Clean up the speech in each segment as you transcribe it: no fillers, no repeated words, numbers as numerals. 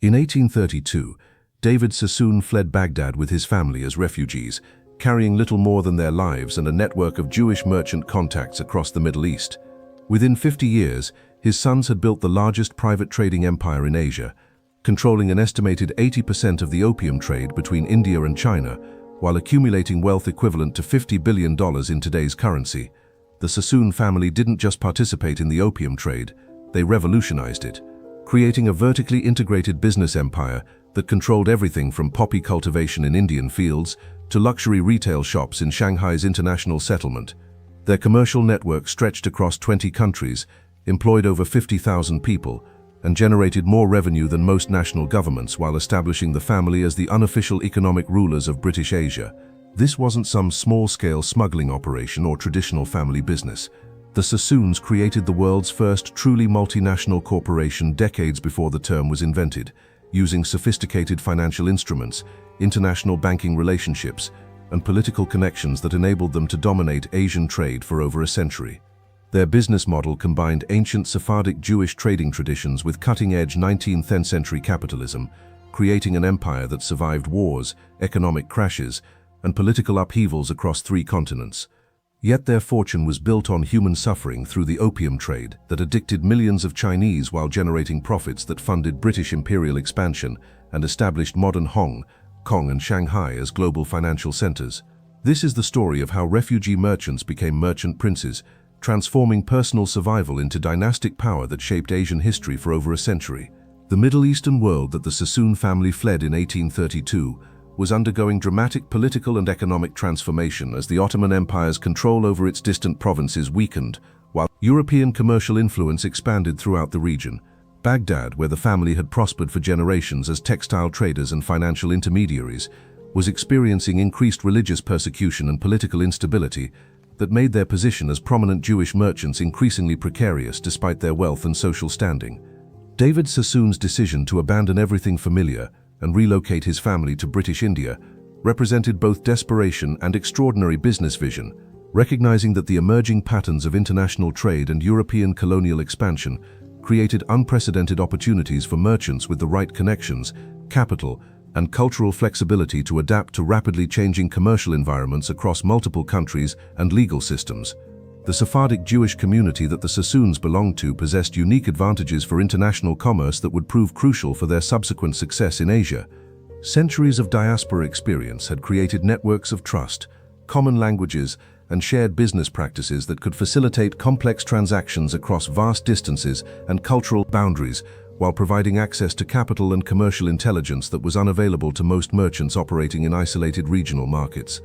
In 1832, David Sassoon fled Baghdad with his family as refugees, carrying little more than their lives and a network of Jewish merchant contacts across the Middle East. Within 50 years, his sons had built the largest private trading empire in Asia, controlling an estimated 80% of the opium trade between India and China, while accumulating wealth equivalent to $50 billion in today's currency. The Sassoon family didn't just participate in the opium trade, they revolutionized it, creating a vertically integrated business empire that controlled everything from poppy cultivation in Indian fields to luxury retail shops in Shanghai's international settlement. Their commercial network stretched across 20 countries, employed over 50,000 people, and generated more revenue than most national governments while establishing the family as the unofficial economic rulers of British Asia. This wasn't some small-scale smuggling operation or traditional family business. The Sassoons created the world's first truly multinational corporation decades before the term was invented, using sophisticated financial instruments, international banking relationships, and political connections that enabled them to dominate Asian trade for over a century. Their business model combined ancient Sephardic Jewish trading traditions with cutting-edge 19th century capitalism, creating an empire that survived wars, economic crashes, and political upheavals across 3 continents. Yet their fortune was built on human suffering through the opium trade that addicted millions of Chinese while generating profits that funded British imperial expansion and established modern Hong Kong and Shanghai as global financial centers. This is the story of how refugee merchants became merchant princes, transforming personal survival into dynastic power that shaped Asian history for over a century. The Middle Eastern world that the Sassoon family fled in 1832 was undergoing dramatic political and economic transformation as the Ottoman Empire's control over its distant provinces weakened, while European commercial influence expanded throughout the region. Baghdad, where the family had prospered for generations as textile traders and financial intermediaries, was experiencing increased religious persecution and political instability that made their position as prominent Jewish merchants increasingly precarious despite their wealth and social standing. David Sassoon's decision to abandon everything familiar and relocate his family to British India represented both desperation and extraordinary business vision, recognizing that the emerging patterns of international trade and European colonial expansion created unprecedented opportunities for merchants with the right connections, capital, and cultural flexibility to adapt to rapidly changing commercial environments across multiple countries and legal systems. The Sephardic Jewish community that the Sassoons belonged to possessed unique advantages for international commerce that would prove crucial for their subsequent success in Asia. Centuries of diaspora experience had created networks of trust, common languages, and shared business practices that could facilitate complex transactions across vast distances and cultural boundaries, while providing access to capital and commercial intelligence that was unavailable to most merchants operating in isolated regional markets.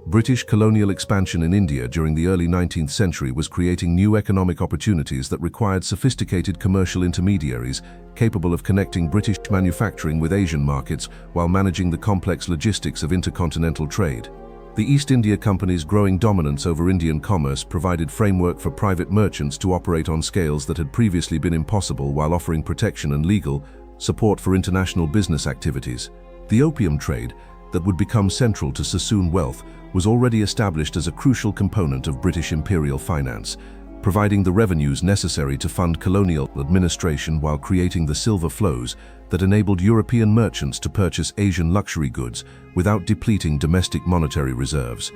British colonial expansion in India during the early 19th century was creating new economic opportunities that required sophisticated commercial intermediaries capable of connecting British manufacturing with Asian markets while managing the complex logistics of intercontinental trade. The East India Company's growing dominance over Indian commerce provided framework for private merchants to operate on scales that had previously been impossible while offering protection and legal support for international business activities. The opium trade, that would become central to Sassoon wealth, was already established as a crucial component of British imperial finance, providing the revenues necessary to fund colonial administration while creating the silver flows that enabled European merchants to purchase Asian luxury goods without depleting domestic monetary reserves.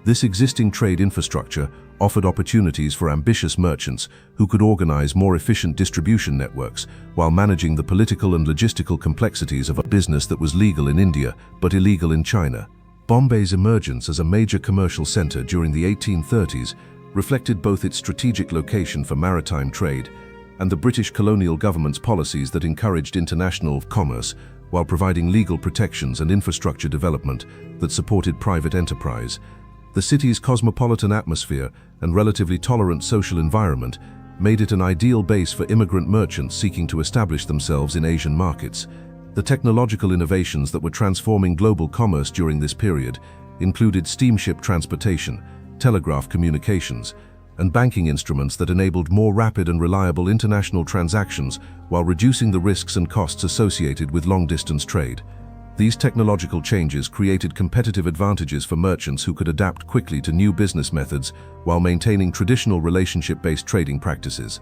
This existing trade infrastructure offered opportunities for ambitious merchants who could organize more efficient distribution networks while managing the political and logistical complexities of a business that was legal in India but illegal in China. Bombay's emergence as a major commercial center during the 1830s reflected both its strategic location for maritime trade and the British colonial government's policies that encouraged international commerce while providing legal protections and infrastructure development that supported private enterprise. The city's cosmopolitan atmosphere and relatively tolerant social environment made it an ideal base for immigrant merchants seeking to establish themselves in Asian markets. The technological innovations that were transforming global commerce during this period included steamship transportation, telegraph communications, and banking instruments that enabled more rapid and reliable international transactions while reducing the risks and costs associated with long-distance trade. These technological changes created competitive advantages for merchants who could adapt quickly to new business methods while maintaining traditional relationship-based trading practices.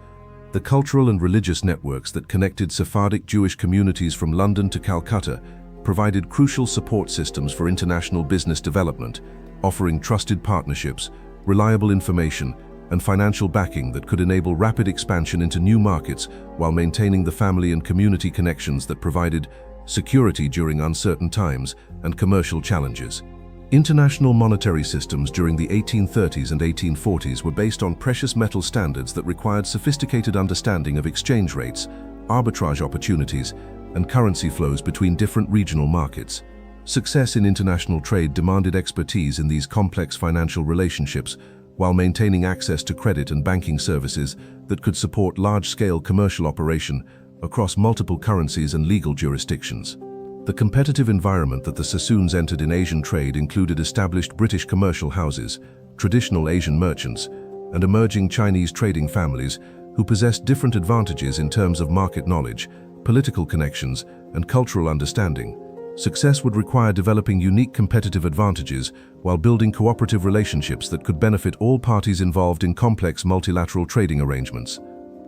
The cultural and religious networks that connected Sephardic Jewish communities from London to Calcutta provided crucial support systems for international business development, offering trusted partnerships, reliable information, and financial backing that could enable rapid expansion into new markets while maintaining the family and community connections that provided security during uncertain times and commercial challenges. International monetary systems during the 1830s and 1840s were based on precious metal standards that required sophisticated understanding of exchange rates, arbitrage opportunities, and currency flows between different regional markets. Success in international trade demanded expertise in these complex financial relationships while maintaining access to credit and banking services that could support large-scale commercial operation across multiple currencies and legal jurisdictions. The competitive environment that the Sassoons entered in Asian trade included established British commercial houses, traditional Asian merchants, and emerging Chinese trading families who possessed different advantages in terms of market knowledge, political connections, and cultural understanding. Success would require developing unique competitive advantages while building cooperative relationships that could benefit all parties involved in complex multilateral trading arrangements.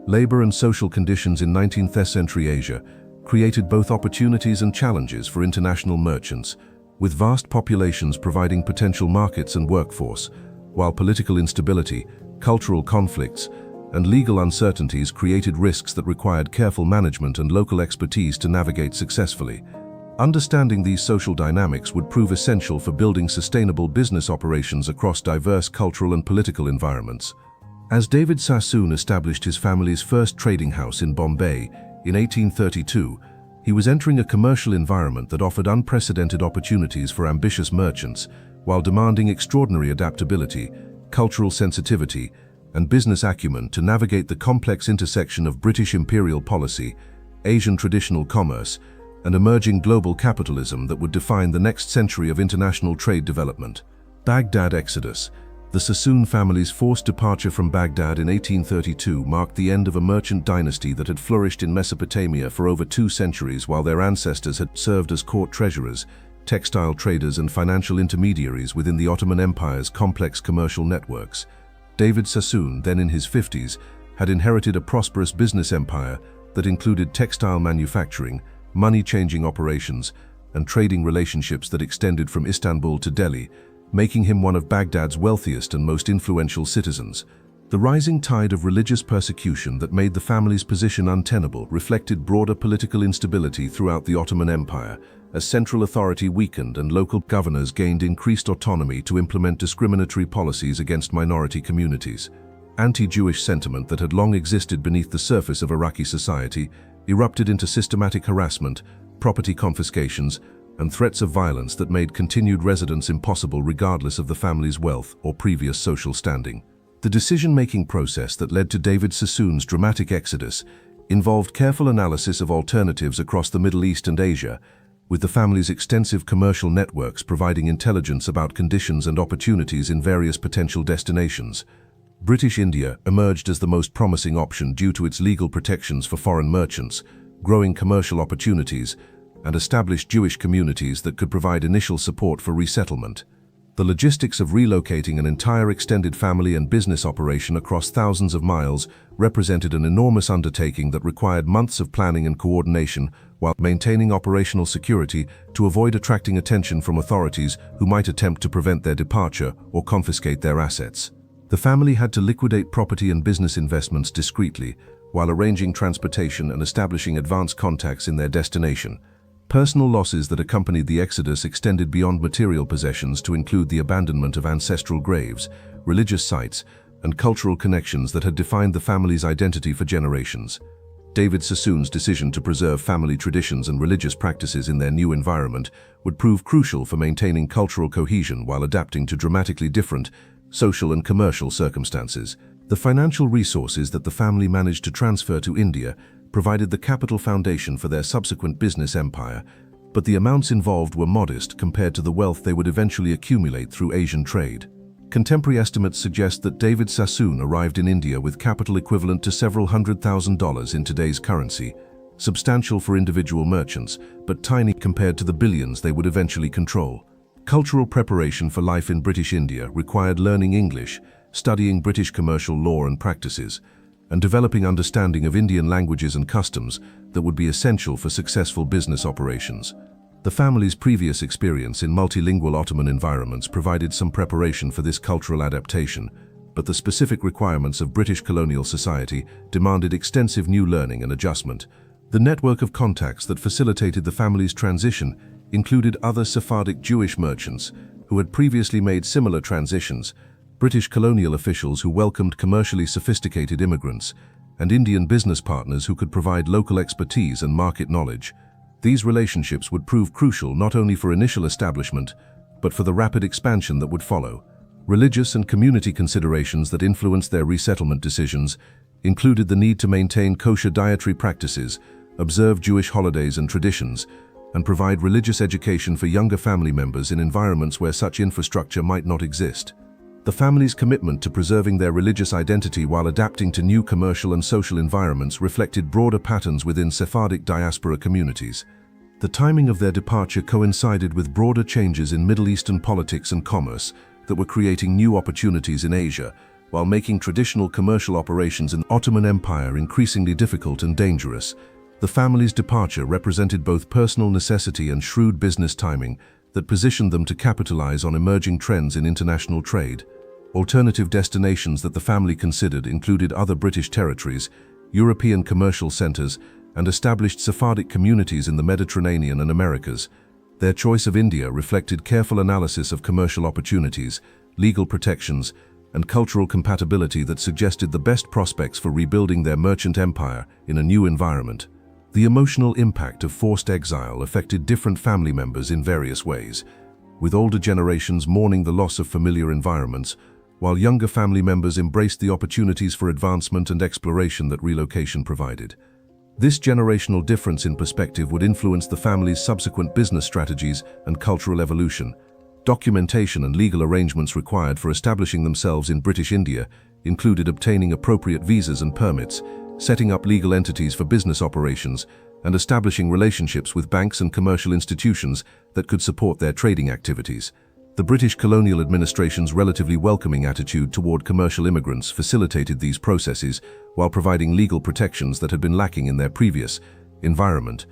Labor and social conditions in 19th century Asia created both opportunities and challenges for international merchants, with vast populations providing potential markets and workforce, while political instability, cultural conflicts, and legal uncertainties created risks that required careful management and local expertise to navigate successfully. Understanding these social dynamics would prove essential for building sustainable business operations across diverse cultural and political environments. As David Sassoon established his family's first trading house in Bombay in 1832, he was entering a commercial environment that offered unprecedented opportunities for ambitious merchants, while demanding extraordinary adaptability, cultural sensitivity, and business acumen to navigate the complex intersection of British imperial policy, Asian traditional commerce, and emerging global capitalism that would define the next century of international trade development. Baghdad Exodus. The Sassoon family's forced departure from Baghdad in 1832 marked the end of a merchant dynasty that had flourished in Mesopotamia for over 2 centuries, while their ancestors had served as court treasurers, textile traders, and financial intermediaries within the Ottoman Empire's complex commercial networks. David Sassoon, then in his 50s, had inherited a prosperous business empire that included textile manufacturing, money-changing operations, and trading relationships that extended from Istanbul to Delhi, making him one of Baghdad's wealthiest and most influential citizens. The rising tide of religious persecution that made the family's position untenable reflected broader political instability throughout the Ottoman Empire, as central authority weakened and local governors gained increased autonomy to implement discriminatory policies against minority communities. Anti-Jewish sentiment that had long existed beneath the surface of Iraqi society erupted into systematic harassment, property confiscations, and threats of violence that made continued residence impossible regardless of the family's wealth or previous social standing. The decision-making process that led to David Sassoon's dramatic exodus involved careful analysis of alternatives across the Middle East and Asia, with the family's extensive commercial networks providing intelligence about conditions and opportunities in various potential destinations. British India emerged as the most promising option due to its legal protections for foreign merchants, growing commercial opportunities, and established Jewish communities that could provide initial support for resettlement. The logistics of relocating an entire extended family and business operation across thousands of miles represented an enormous undertaking that required months of planning and coordination while maintaining operational security to avoid attracting attention from authorities who might attempt to prevent their departure or confiscate their assets. The family had to liquidate property and business investments discreetly, while arranging transportation and establishing advance contacts in their destination. Personal losses that accompanied the exodus extended beyond material possessions to include the abandonment of ancestral graves, religious sites, and cultural connections that had defined the family's identity for generations. David Sassoon's decision to preserve family traditions and religious practices in their new environment would prove crucial for maintaining cultural cohesion while adapting to dramatically different social and commercial circumstances. The financial resources that the family managed to transfer to India provided the capital foundation for their subsequent business empire, but the amounts involved were modest compared to the wealth they would eventually accumulate through Asian trade. Contemporary estimates suggest that David Sassoon arrived in India with capital equivalent to several $100,000 in today's currency, substantial for individual merchants, but tiny compared to the billions they would eventually control. Cultural preparation for life in British India required learning English, studying British commercial law and practices, and developing understanding of Indian languages and customs that would be essential for successful business operations. The family's previous experience in multilingual Ottoman environments provided some preparation for this cultural adaptation, but the specific requirements of British colonial society demanded extensive new learning and adjustment. The network of contacts that facilitated the family's transition included other Sephardic Jewish merchants who had previously made similar transitions, British colonial officials who welcomed commercially sophisticated immigrants, and Indian business partners who could provide local expertise and market knowledge. These relationships would prove crucial not only for initial establishment, but for the rapid expansion that would follow. Religious and community considerations that influenced their resettlement decisions included the need to maintain kosher dietary practices, observe Jewish holidays and traditions, and provide religious education for younger family members in environments where such infrastructure might not exist. The family's commitment to preserving their religious identity while adapting to new commercial and social environments reflected broader patterns within Sephardic diaspora communities. The timing of their departure coincided with broader changes in Middle Eastern politics and commerce that were creating new opportunities in Asia, while making traditional commercial operations in the Ottoman Empire increasingly difficult and dangerous. The family's departure represented both personal necessity and shrewd business timing that positioned them to capitalize on emerging trends in international trade. Alternative destinations that the family considered included other British territories, European commercial centers, and established Sephardic communities in the Mediterranean and Americas. Their choice of India reflected careful analysis of commercial opportunities, legal protections, and cultural compatibility that suggested the best prospects for rebuilding their merchant empire in a new environment. The emotional impact of forced exile affected different family members in various ways, with older generations mourning the loss of familiar environments, while younger family members embraced the opportunities for advancement and exploration that relocation provided. This generational difference in perspective would influence the family's subsequent business strategies and cultural evolution. Documentation and legal arrangements required for establishing themselves in British India included obtaining appropriate visas and permits, setting up legal entities for business operations, and establishing relationships with banks and commercial institutions that could support their trading activities. The British colonial administration's relatively welcoming attitude toward commercial immigrants facilitated these processes while providing legal protections that had been lacking in their previous environment.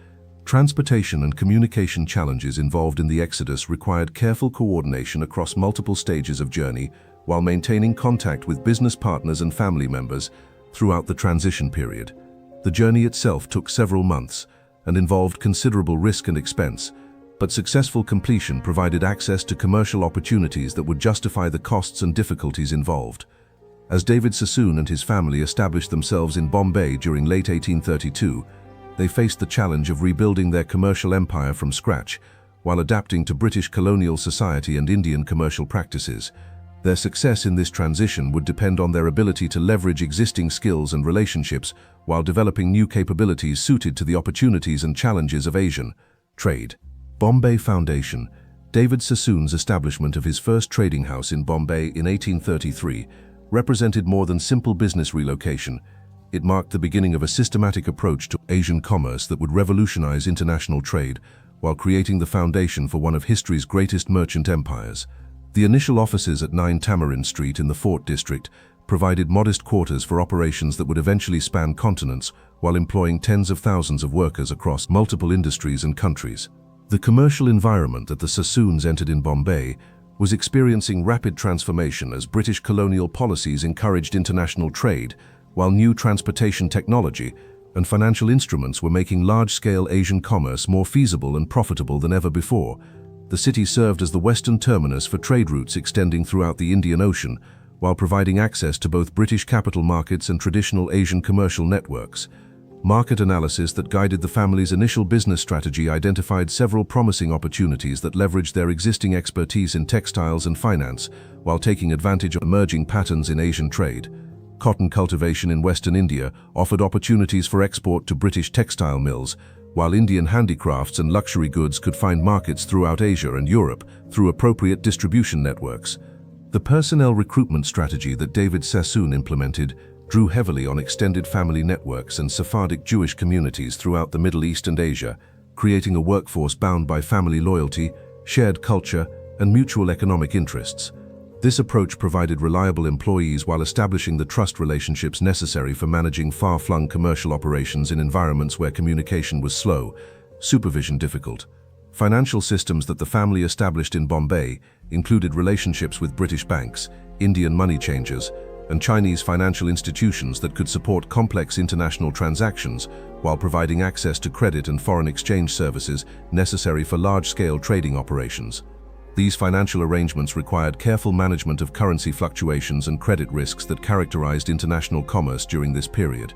Transportation and communication challenges involved in the Exodus required careful coordination across multiple stages of journey while maintaining contact with business partners and family members throughout the transition period. The journey itself took several months and involved considerable risk and expense, but successful completion provided access to commercial opportunities that would justify the costs and difficulties involved. As David Sassoon and his family established themselves in Bombay during late 1832, they faced the challenge of rebuilding their commercial empire from scratch while adapting to British colonial society and Indian commercial practices. Their success in this transition would depend on their ability to leverage existing skills and relationships while developing new capabilities suited to the opportunities and challenges of Asian trade. Bombay Foundation. David Sassoon's establishment of his first trading house in Bombay in 1833 represented more than simple business relocation. It marked the beginning of a systematic approach to Asian commerce that would revolutionize international trade while creating the foundation for one of history's greatest merchant empires. The initial offices at 9 Tamarind Street in the Fort District provided modest quarters for operations that would eventually span continents while employing tens of thousands of workers across multiple industries and countries. The commercial environment that the Sassoons entered in Bombay was experiencing rapid transformation as British colonial policies encouraged international trade, while new transportation technology and financial instruments were making large-scale Asian commerce more feasible and profitable than ever before. The city served as the western terminus for trade routes extending throughout the Indian Ocean, while providing access to both British capital markets and traditional Asian commercial networks. Market analysis that guided the family's initial business strategy identified several promising opportunities that leveraged their existing expertise in textiles and finance, while taking advantage of emerging patterns in Asian trade. Cotton cultivation in Western India offered opportunities for export to British textile mills, while Indian handicrafts and luxury goods could find markets throughout Asia and Europe through appropriate distribution networks. The personnel recruitment strategy that David Sassoon implemented drew heavily on extended family networks and Sephardic Jewish communities throughout the Middle East and Asia, creating a workforce bound by family loyalty, shared culture, and mutual economic interests. This approach provided reliable employees while establishing the trust relationships necessary for managing far-flung commercial operations in environments where communication was slow, supervision difficult. Financial systems that the family established in Bombay included relationships with British banks, Indian money changers, and Chinese financial institutions that could support complex international transactions while providing access to credit and foreign exchange services necessary for large-scale trading operations. These financial arrangements required careful management of currency fluctuations and credit risks that characterized international commerce during this period.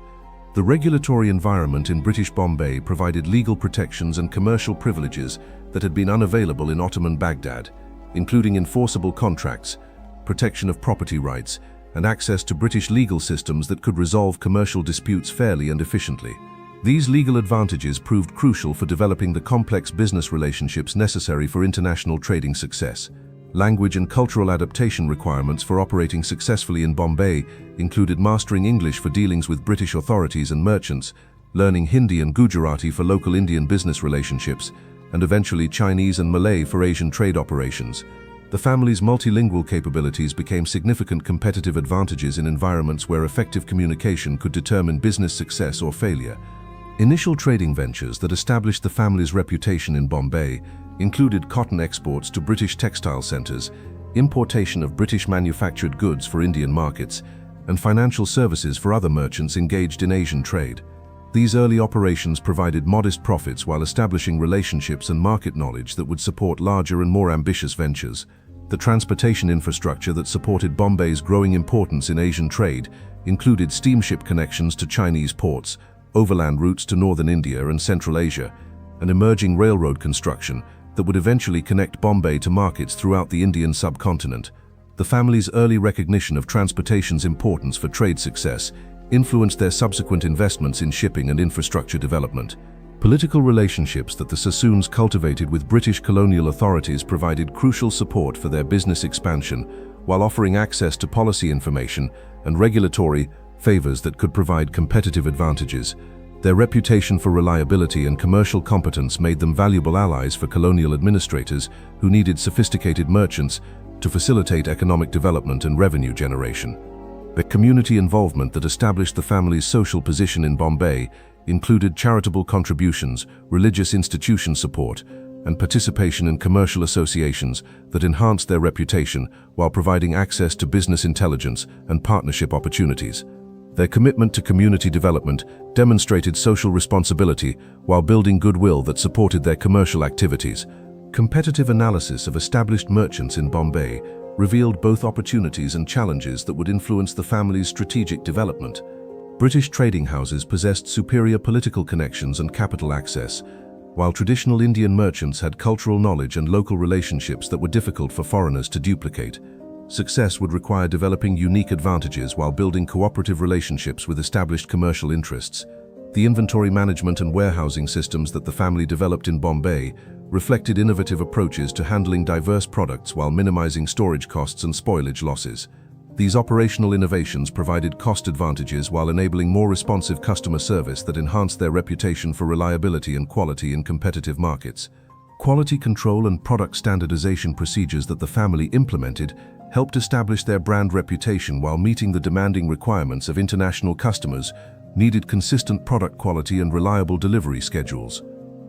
The regulatory environment in British Bombay provided legal protections and commercial privileges that had been unavailable in Ottoman Baghdad, including enforceable contracts, protection of property rights, and access to British legal systems that could resolve commercial disputes fairly and efficiently. These legal advantages proved crucial for developing the complex business relationships necessary for international trading success. Language and cultural adaptation requirements for operating successfully in Bombay included mastering English for dealings with British authorities and merchants, learning Hindi and Gujarati for local Indian business relationships, and eventually Chinese and Malay for Asian trade operations. The family's multilingual capabilities became significant competitive advantages in environments where effective communication could determine business success or failure. Initial trading ventures that established the family's reputation in Bombay included cotton exports to British textile centers, importation of British-manufactured goods for Indian markets, and financial services for other merchants engaged in Asian trade. These early operations provided modest profits while establishing relationships and market knowledge that would support larger and more ambitious ventures. The transportation infrastructure that supported Bombay's growing importance in Asian trade included steamship connections to Chinese ports, overland routes to northern India and Central Asia, and emerging railroad construction that would eventually connect Bombay to markets throughout the Indian subcontinent. The family's early recognition of transportation's importance for trade success influenced their subsequent investments in shipping and infrastructure development. Political relationships that the Sassoons cultivated with British colonial authorities provided crucial support for their business expansion, while offering access to policy information and regulatory favors that could provide competitive advantages. Their reputation for reliability and commercial competence made them valuable allies for colonial administrators who needed sophisticated merchants to facilitate economic development and revenue generation. The community involvement that established the family's social position in Bombay included charitable contributions, religious institution support, and participation in commercial associations that enhanced their reputation while providing access to business intelligence and partnership opportunities. Their commitment to community development demonstrated social responsibility while building goodwill that supported their commercial activities. Competitive analysis of established merchants in Bombay revealed both opportunities and challenges that would influence the family's strategic development. British trading houses possessed superior political connections and capital access, while traditional Indian merchants had cultural knowledge and local relationships that were difficult for foreigners to duplicate. Success would require developing unique advantages while building cooperative relationships with established commercial interests. The inventory management and warehousing systems that the family developed in Bombay reflected innovative approaches to handling diverse products while minimizing storage costs and spoilage losses. These operational innovations provided cost advantages while enabling more responsive customer service that enhanced their reputation for reliability and quality in competitive markets. Quality control and product standardization procedures that the family implemented helped establish their brand reputation while meeting the demanding requirements of international customers needed consistent product quality and reliable delivery schedules.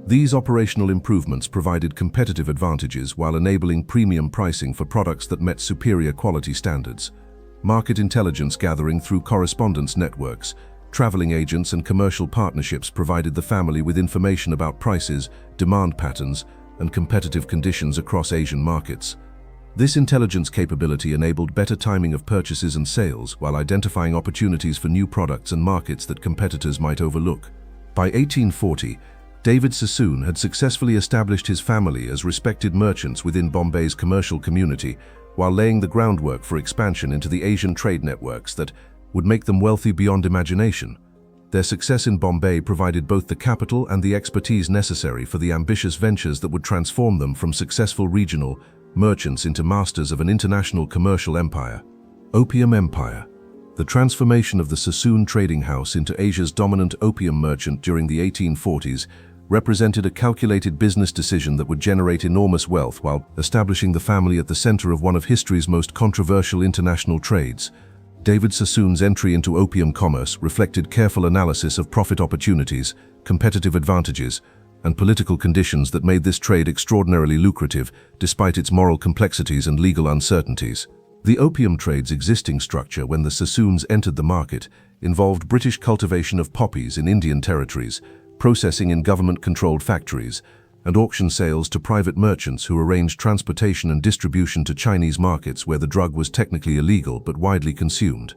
These operational improvements provided competitive advantages while enabling premium pricing for products that met superior quality standards. Market intelligence gathering through correspondence networks, traveling agents and commercial partnerships provided the family with information about prices, demand patterns, and competitive conditions across Asian markets. This intelligence capability enabled better timing of purchases and sales while identifying opportunities for new products and markets that competitors might overlook. By 1840, David Sassoon had successfully established his family as respected merchants within Bombay's commercial community, while laying the groundwork for expansion into the Asian trade networks that would make them wealthy beyond imagination. Their success in Bombay provided both the capital and the expertise necessary for the ambitious ventures that would transform them from successful regional merchants into masters of an international commercial empire. Opium Empire. The transformation of the Sassoon trading house into Asia's dominant opium merchant during the 1840s represented a calculated business decision that would generate enormous wealth while establishing the family at the center of one of history's most controversial international trades. David Sassoon's entry into opium commerce reflected careful analysis of profit opportunities, competitive advantages, and political conditions that made this trade extraordinarily lucrative despite its moral complexities and legal uncertainties. The opium trade's existing structure when the Sassoons entered the market involved British cultivation of poppies in Indian territories, processing in government-controlled factories, and auction sales to private merchants who arranged transportation and distribution to Chinese markets where the drug was technically illegal but widely consumed.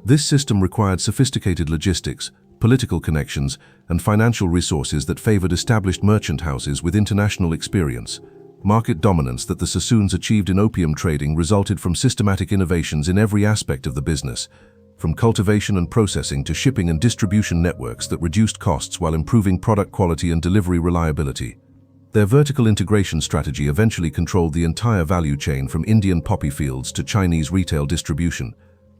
This system required sophisticated logistics, political connections, and financial resources that favored established merchant houses with international experience. Market dominance that the Sassoons achieved in opium trading resulted from systematic innovations in every aspect of the business, from cultivation and processing to shipping and distribution networks that reduced costs while improving product quality and delivery reliability. Their vertical integration strategy eventually controlled the entire value chain from Indian poppy fields to Chinese retail distribution,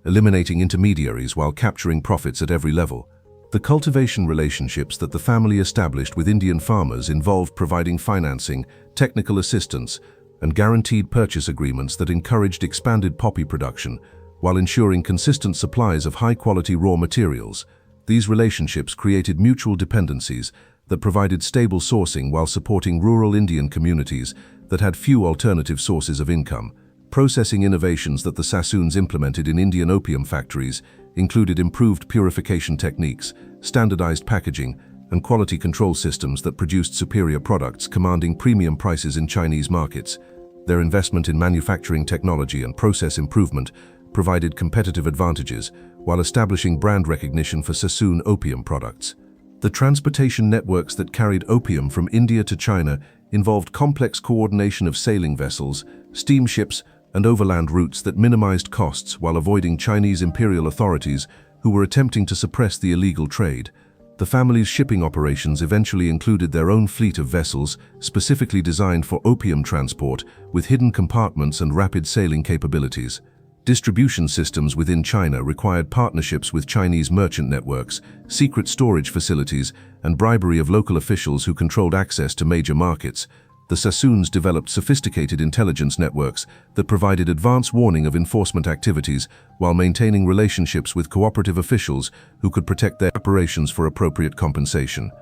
eliminating intermediaries while capturing profits at every level. The cultivation relationships that the family established with Indian farmers involved providing financing, technical assistance, and guaranteed purchase agreements that encouraged expanded poppy production, while ensuring consistent supplies of high-quality raw materials. These relationships created mutual dependencies that provided stable sourcing while supporting rural Indian communities that had few alternative sources of income. Processing innovations that the Sassoons implemented in Indian opium factories included improved purification techniques, standardized packaging, and quality control systems that produced superior products commanding premium prices in Chinese markets. Their investment in manufacturing technology and process improvement provided competitive advantages while establishing brand recognition for Sassoon opium products. The transportation networks that carried opium from India to China involved complex coordination of sailing vessels, steamships, and overland routes that minimized costs while avoiding Chinese imperial authorities who were attempting to suppress the illegal trade. The family's shipping operations eventually included their own fleet of vessels specifically designed for opium transport with hidden compartments and rapid sailing capabilities. Distribution systems within China required partnerships with Chinese merchant networks, secret storage facilities, and bribery of local officials who controlled access to major markets. The Sassoons developed sophisticated intelligence networks that provided advance warning of enforcement activities while maintaining relationships with cooperative officials who could protect their operations for appropriate compensation.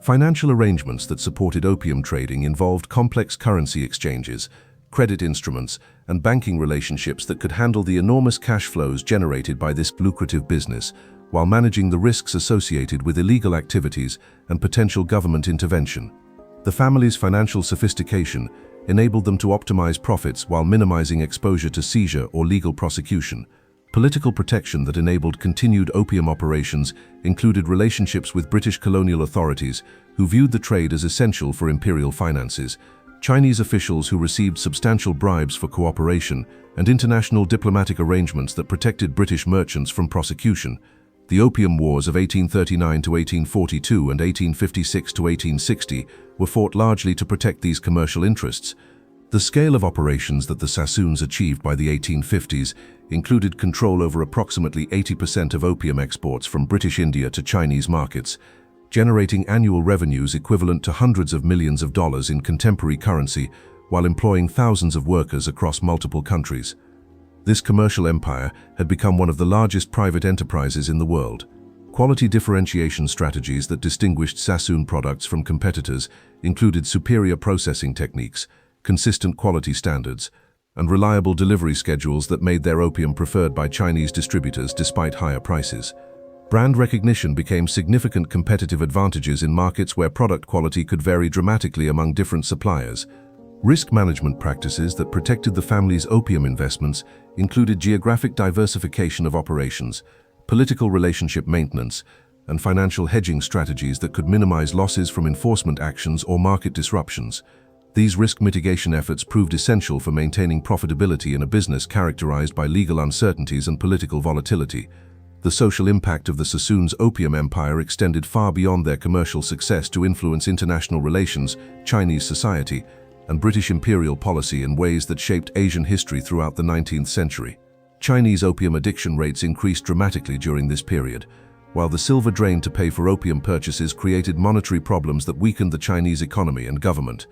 Financial arrangements that supported opium trading involved complex currency exchanges, credit instruments, and banking relationships that could handle the enormous cash flows generated by this lucrative business, while managing the risks associated with illegal activities and potential government intervention. The family's financial sophistication enabled them to optimize profits while minimizing exposure to seizure or legal prosecution. Political protection that enabled continued opium operations included relationships with British colonial authorities who viewed the trade as essential for imperial finances, Chinese officials who received substantial bribes for cooperation, and international diplomatic arrangements that protected British merchants from prosecution. The Opium Wars of 1839 to 1842 and 1856 to 1860 were fought largely to protect these commercial interests. The scale of operations that the Sassoons achieved by the 1850s included control over approximately 80% of opium exports from British India to Chinese markets, generating annual revenues equivalent to hundreds of millions of dollars in contemporary currency while employing thousands of workers across multiple countries. This commercial empire had become one of the largest private enterprises in the world. Quality differentiation strategies that distinguished Sassoon products from competitors included superior processing techniques, consistent quality standards, and reliable delivery schedules that made their opium preferred by Chinese distributors despite higher prices. Brand recognition became significant competitive advantages in markets where product quality could vary dramatically among different suppliers. Risk management practices that protected the family's opium investments included geographic diversification of operations, political relationship maintenance, and financial hedging strategies that could minimize losses from enforcement actions or market disruptions. These risk mitigation efforts proved essential for maintaining profitability in a business characterized by legal uncertainties and political volatility. The social impact of the Sassoons' opium empire extended far beyond their commercial success to influence international relations, Chinese society, and British imperial policy in ways that shaped Asian history throughout the 19th century. Chinese opium addiction rates increased dramatically during this period, while the silver drain to pay for opium purchases created monetary problems that weakened the Chinese economy and government.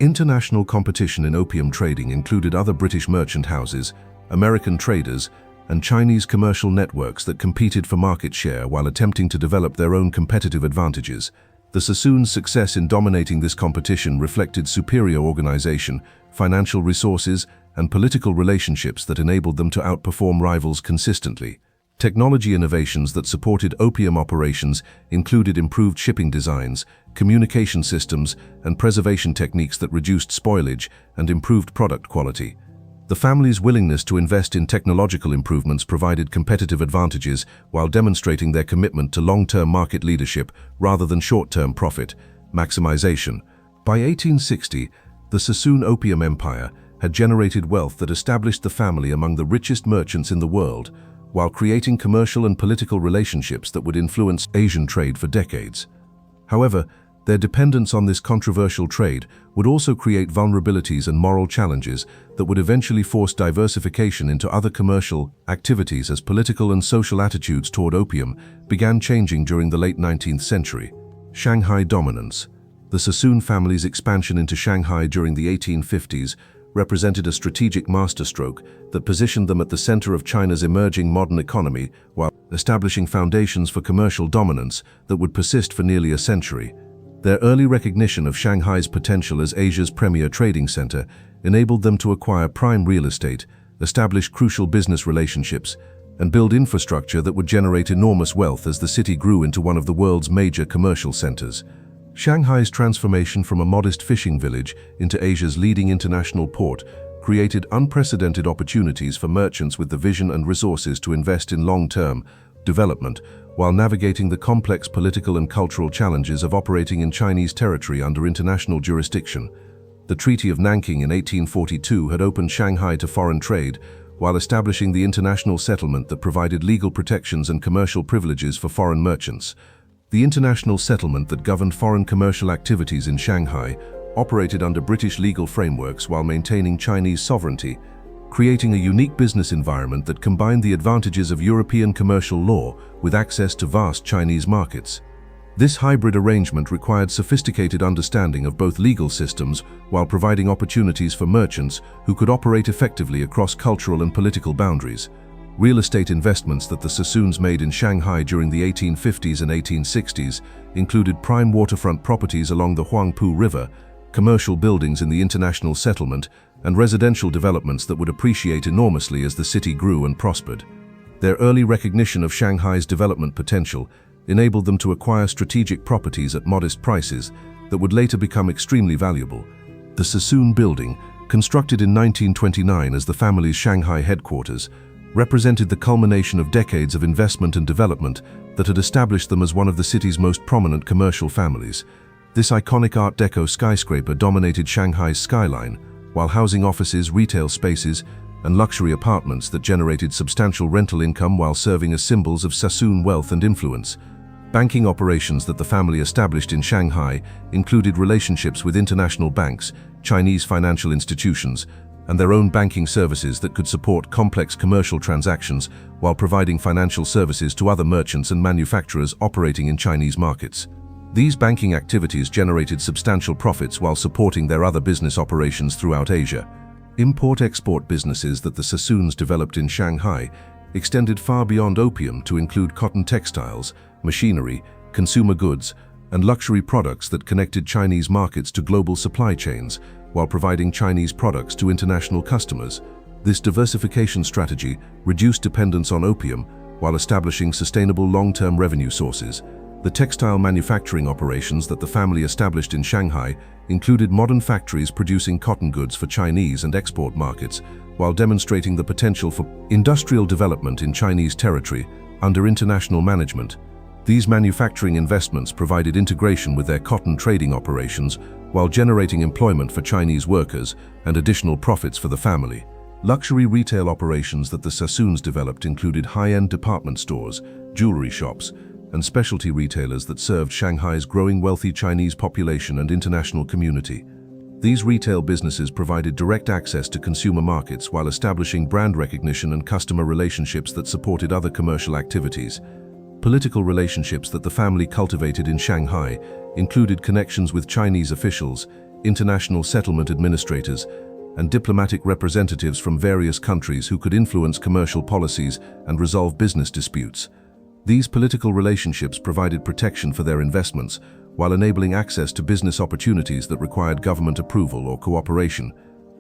International competition in opium trading included other British merchant houses, American traders, and Chinese commercial networks that competed for market share while attempting to develop their own competitive advantages. The Sassoons' success in dominating this competition reflected superior organization, financial resources, and political relationships that enabled them to outperform rivals consistently. Technology innovations that supported opium operations included improved shipping designs, communication systems, and preservation techniques that reduced spoilage and improved product quality. The family's willingness to invest in technological improvements provided competitive advantages while demonstrating their commitment to long-term market leadership rather than short-term profit maximization. By 1860, the Sassoon opium empire had generated wealth that established the family among the richest merchants in the world, while creating commercial and political relationships that would influence Asian trade for decades. However, their dependence on this controversial trade would also create vulnerabilities and moral challenges that would eventually force diversification into other commercial activities as political and social attitudes toward opium began changing during the late 19th century. Shanghai dominance. The Sassoon family's expansion into Shanghai during the 1850s represented a strategic masterstroke that positioned them at the center of China's emerging modern economy while establishing foundations for commercial dominance that would persist for nearly a century. Their early recognition of Shanghai's potential as Asia's premier trading center enabled them to acquire prime real estate, establish crucial business relationships, and build infrastructure that would generate enormous wealth as the city grew into one of the world's major commercial centers. Shanghai's transformation from a modest fishing village into Asia's leading international port created unprecedented opportunities for merchants with the vision and resources to invest in long-term development while navigating the complex political and cultural challenges of operating in Chinese territory under international jurisdiction. The Treaty of Nanking in 1842 had opened Shanghai to foreign trade, while establishing the international settlement that provided legal protections and commercial privileges for foreign merchants. The international settlement that governed foreign commercial activities in Shanghai operated under British legal frameworks while maintaining Chinese sovereignty, creating a unique business environment that combined the advantages of European commercial law with access to vast Chinese markets. This hybrid arrangement required sophisticated understanding of both legal systems while providing opportunities for merchants who could operate effectively across cultural and political boundaries. Real estate investments that the Sassoons made in Shanghai during the 1850s and 1860s included prime waterfront properties along the Huangpu River, commercial buildings in the international settlement, and residential developments that would appreciate enormously as the city grew and prospered. Their early recognition of Shanghai's development potential enabled them to acquire strategic properties at modest prices that would later become extremely valuable. The Sassoon Building, constructed in 1929 as the family's Shanghai headquarters, represented the culmination of decades of investment and development that had established them as one of the city's most prominent commercial families. This iconic Art Deco skyscraper dominated Shanghai's skyline, while housing offices, retail spaces, and luxury apartments that generated substantial rental income while serving as symbols of Sassoon wealth and influence. Banking operations that the family established in Shanghai included relationships with international banks, Chinese financial institutions, and their own banking services that could support complex commercial transactions while providing financial services to other merchants and manufacturers operating in Chinese markets. These banking activities generated substantial profits while supporting their other business operations throughout Asia. Import-export businesses that the Sassoons developed in Shanghai extended far beyond opium to include cotton textiles, machinery, consumer goods, and luxury products that connected Chinese markets to global supply chains, while providing Chinese products to international customers. This diversification strategy reduced dependence on opium while establishing sustainable long-term revenue sources. The textile manufacturing operations that the family established in Shanghai included modern factories producing cotton goods for Chinese and export markets, while demonstrating the potential for industrial development in Chinese territory under international management. These manufacturing investments provided integration with their cotton trading operations while generating employment for Chinese workers and additional profits for the family. Luxury retail operations that the Sassoons developed included high-end department stores, jewelry shops, and specialty retailers that served Shanghai's growing wealthy Chinese population and international community. These retail businesses provided direct access to consumer markets while establishing brand recognition and customer relationships that supported other commercial activities. political relationships that the family cultivated in Shanghai included connections with Chinese officials, international settlement administrators, and diplomatic representatives from various countries who could influence commercial policies and resolve business disputes. These political relationships provided protection for their investments, while enabling access to business opportunities that required government approval or cooperation.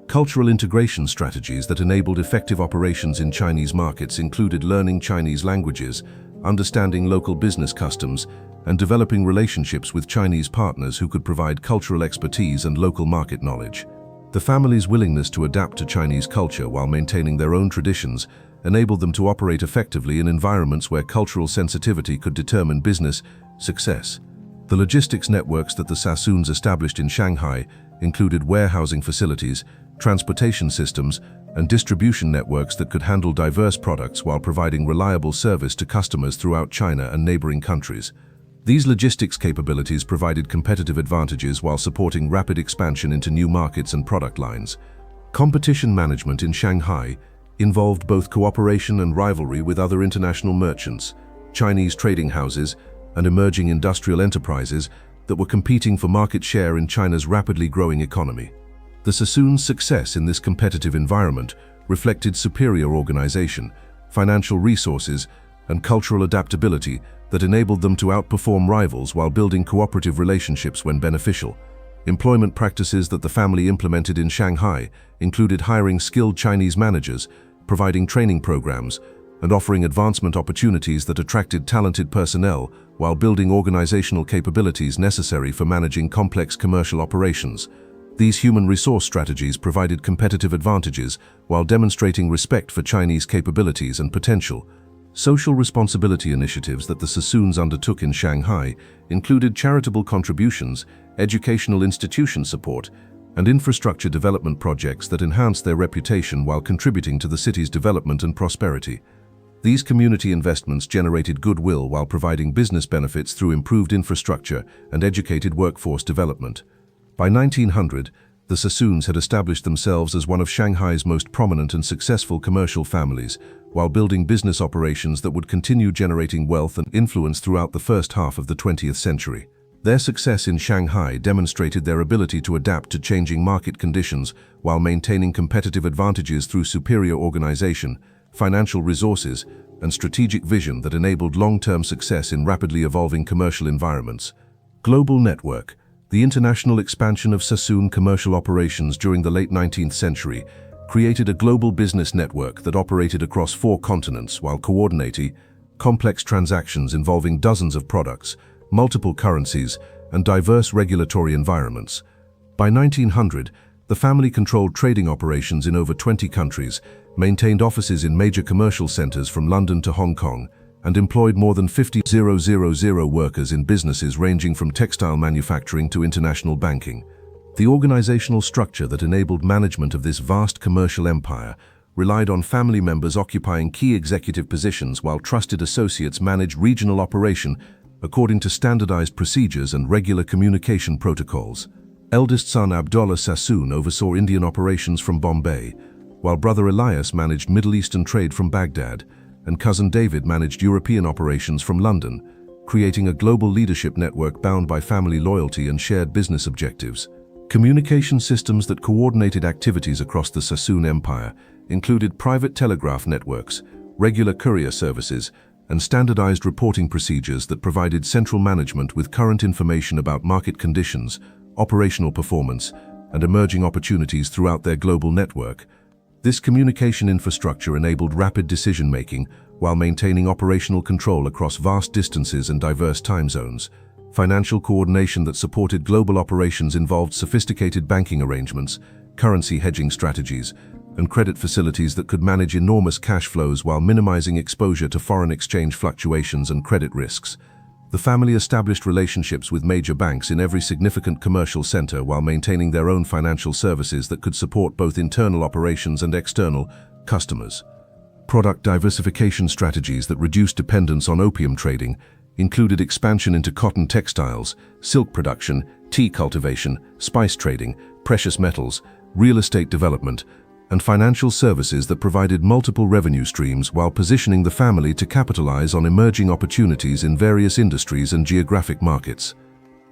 Cultural integration strategies that enabled effective operations in Chinese markets included learning Chinese languages, understanding local business customs, and developing relationships with Chinese partners who could provide cultural expertise and local market knowledge. The family's willingness to adapt to Chinese culture while maintaining their own traditions enabled them to operate effectively in environments where cultural sensitivity could determine business success. The logistics networks that the Sassoons established in Shanghai included warehousing facilities, transportation systems, and distribution networks that could handle diverse products while providing reliable service to customers throughout China and neighboring countries. These logistics capabilities provided competitive advantages while supporting rapid expansion into new markets and product lines. Competition management in Shanghai involved both cooperation and rivalry with other international merchants, Chinese trading houses, and emerging industrial enterprises that were competing for market share in China's rapidly growing economy. The Sassoons' success in this competitive environment reflected superior organization, financial resources, and cultural adaptability that enabled them to outperform rivals while building cooperative relationships when beneficial. Employment practices that the family implemented in Shanghai included hiring skilled Chinese managers, providing training programs, and offering advancement opportunities that attracted talented personnel while building organizational capabilities necessary for managing complex commercial operations. These human resource strategies provided competitive advantages while demonstrating respect for Chinese capabilities and potential. Social responsibility initiatives that the Sassoons undertook in Shanghai included charitable contributions, educational institution support, and infrastructure development projects that enhanced their reputation while contributing to the city's development and prosperity. These community investments generated goodwill while providing business benefits through improved infrastructure and educated workforce development. By 1900, the Sassoons had established themselves as one of Shanghai's most prominent and successful commercial families, while building business operations that would continue generating wealth and influence throughout the first half of the 20th century. Their success in Shanghai demonstrated their ability to adapt to changing market conditions while maintaining competitive advantages through superior organization, financial resources, and strategic vision that enabled long-term success in rapidly evolving commercial environments. Global network. The international expansion of Sassoon commercial operations during the late 19th century created a global business network that operated across 4 continents while coordinating complex transactions involving dozens of products, multiple currencies, and diverse regulatory environments. By 1900, the family controlled trading operations in over 20 countries, maintained offices in major commercial centers from London to Hong Kong, and employed more than 50,000 workers in businesses ranging from textile manufacturing to international banking. The organizational structure that enabled management of this vast commercial empire relied on family members occupying key executive positions while trusted associates managed regional operation according to standardized procedures and regular communication protocols. Eldest son Abdullah Sassoon oversaw Indian operations from Bombay, while brother Elias managed Middle Eastern trade from Baghdad, and cousin David managed European operations from London, creating a global leadership network bound by family loyalty and shared business objectives. Communication systems that coordinated activities across the Sassoon Empire included private telegraph networks, regular courier services, and standardized reporting procedures that provided central management with current information about market conditions, operational performance, and emerging opportunities throughout their global network. This communication infrastructure enabled rapid decision-making while maintaining operational control across vast distances and diverse time zones. Financial coordination that supported global operations involved sophisticated banking arrangements, currency hedging strategies, and credit facilities that could manage enormous cash flows while minimizing exposure to foreign exchange fluctuations and credit risks. The family established relationships with major banks in every significant commercial center while maintaining their own financial services that could support both internal operations and external customers. Product diversification strategies that reduced dependence on opium trading included expansion into cotton textiles, silk production, tea cultivation, spice trading, precious metals, real estate development, and financial services that provided multiple revenue streams while positioning the family to capitalize on emerging opportunities in various industries and geographic markets.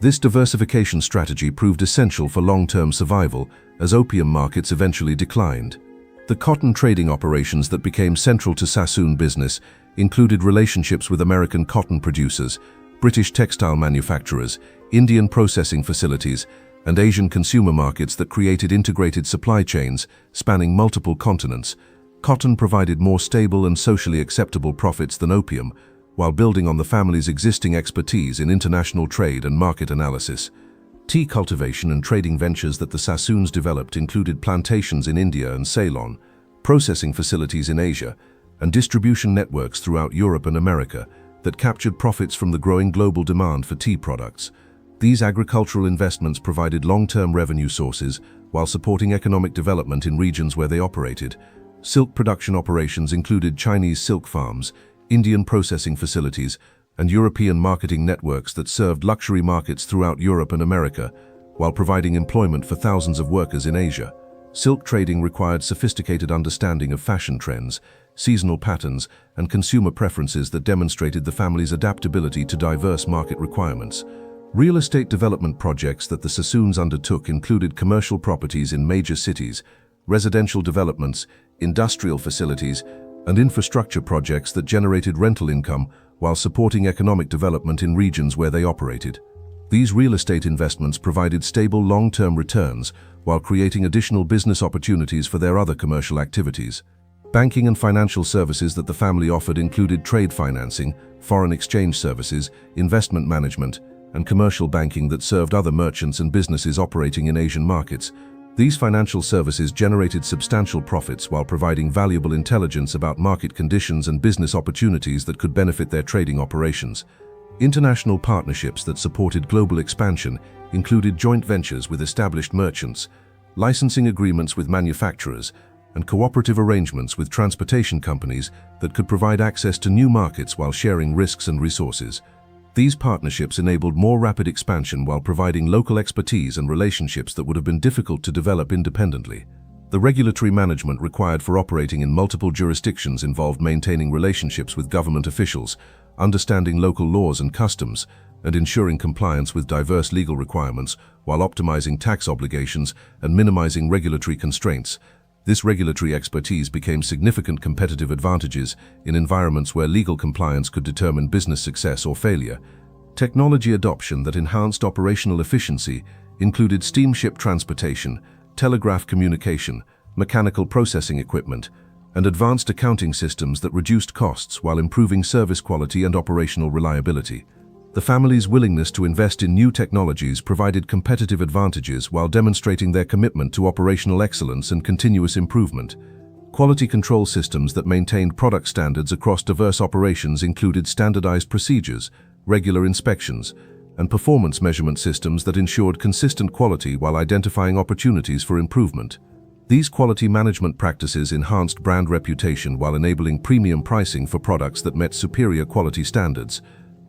This diversification strategy proved essential for long-term survival as opium markets eventually declined. The cotton trading operations that became central to Sassoon business included relationships with American cotton producers, British textile manufacturers, Indian processing facilities, and Asian consumer markets that created integrated supply chains spanning multiple continents. Cotton provided more stable and socially acceptable profits than opium, while building on the family's existing expertise in international trade and market analysis. Tea cultivation and trading ventures that the Sassoons developed included plantations in India and Ceylon, processing facilities in Asia, and distribution networks throughout Europe and America that captured profits from the growing global demand for tea products. These agricultural investments provided long-term revenue sources while supporting economic development in regions where they operated. Silk production operations included Chinese silk farms, Indian processing facilities, and European marketing networks that served luxury markets throughout Europe and America, while providing employment for thousands of workers in Asia. Silk trading required sophisticated understanding of fashion trends, seasonal patterns, and consumer preferences that demonstrated the family's adaptability to diverse market requirements. Real estate development projects that the Sassoons undertook included commercial properties in major cities, residential developments, industrial facilities, and infrastructure projects that generated rental income while supporting economic development in regions where they operated. These real estate investments provided stable long-term returns while creating additional business opportunities for their other commercial activities. Banking and financial services that the family offered included trade financing, foreign exchange services, investment management, and commercial banking that served other merchants and businesses operating in Asian markets. These financial services generated substantial profits while providing valuable intelligence about market conditions and business opportunities that could benefit their trading operations. International partnerships that supported global expansion included joint ventures with established merchants, licensing agreements with manufacturers, and cooperative arrangements with transportation companies that could provide access to new markets while sharing risks and resources. These partnerships enabled more rapid expansion while providing local expertise and relationships that would have been difficult to develop independently. The regulatory management required for operating in multiple jurisdictions involved maintaining relationships with government officials, understanding local laws and customs, and ensuring compliance with diverse legal requirements while optimizing tax obligations and minimizing regulatory constraints. This regulatory expertise became significant competitive advantages in environments where legal compliance could determine business success or failure. Technology adoption that enhanced operational efficiency included steamship transportation, telegraph communication, mechanical processing equipment, and advanced accounting systems that reduced costs while improving service quality and operational reliability. The family's willingness to invest in new technologies provided competitive advantages while demonstrating their commitment to operational excellence and continuous improvement. Quality control systems that maintained product standards across diverse operations included standardized procedures, regular inspections, and performance measurement systems that ensured consistent quality while identifying opportunities for improvement. These quality management practices enhanced brand reputation while enabling premium pricing for products that met superior quality standards.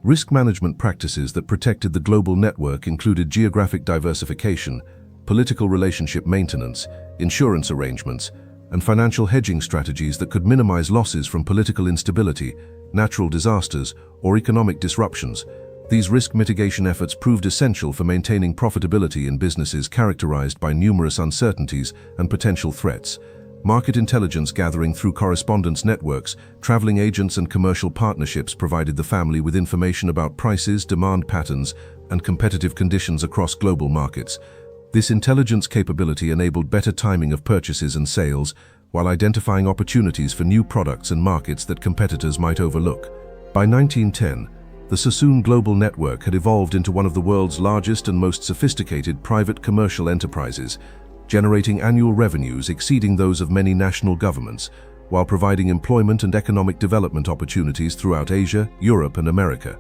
Risk management practices that protected the global network included geographic diversification, political relationship maintenance, insurance arrangements, and financial hedging strategies that could minimize losses from political instability, natural disasters, or economic disruptions. These risk mitigation efforts proved essential for maintaining profitability in businesses characterized by numerous uncertainties and potential threats. Market intelligence gathering through correspondence networks, traveling agents, and commercial partnerships provided the family with information about prices, demand patterns, and competitive conditions across global markets. This intelligence capability enabled better timing of purchases and sales, while identifying opportunities for new products and markets that competitors might overlook. By 1910, the Sassoon Global Network had evolved into one of the world's largest and most sophisticated private commercial enterprises, generating annual revenues exceeding those of many national governments, while providing employment and economic development opportunities throughout Asia, Europe, and America.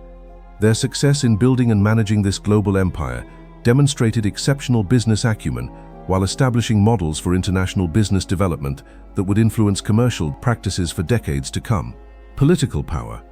Their success in building and managing this global empire demonstrated exceptional business acumen while establishing models for international business development that would influence commercial practices for decades to come. Political power.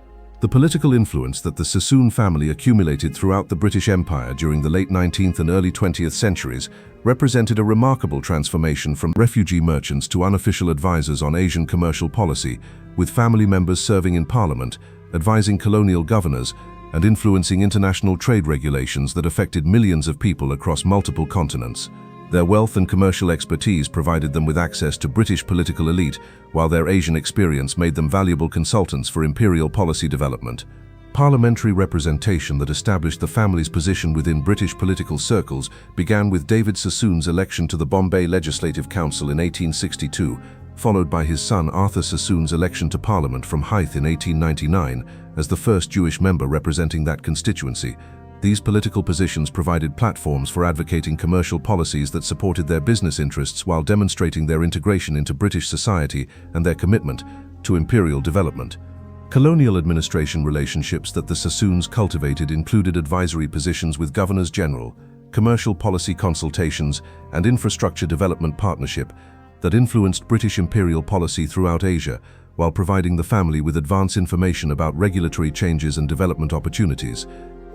The political influence that the Sassoon family accumulated throughout the British Empire during the late 19th and early 20th centuries represented a remarkable transformation from refugee merchants to unofficial advisors on Asian commercial policy, with family members serving in parliament, advising colonial governors, and influencing international trade regulations that affected millions of people across multiple continents. Their wealth and commercial expertise provided them with access to British political elite, while their Asian experience made them valuable consultants for imperial policy development. Parliamentary representation that established the family's position within British political circles began with David Sassoon's election to the Bombay Legislative Council in 1862, followed by his son Arthur Sassoon's election to Parliament from Hythe in 1899 as the first Jewish member representing that constituency. These political positions provided platforms for advocating commercial policies that supported their business interests while demonstrating their integration into British society and their commitment to imperial development. Colonial administration relationships that the Sassoons cultivated included advisory positions with governors general, commercial policy consultations, and infrastructure development partnership that influenced British imperial policy throughout Asia, while providing the family with advance information about regulatory changes and development opportunities.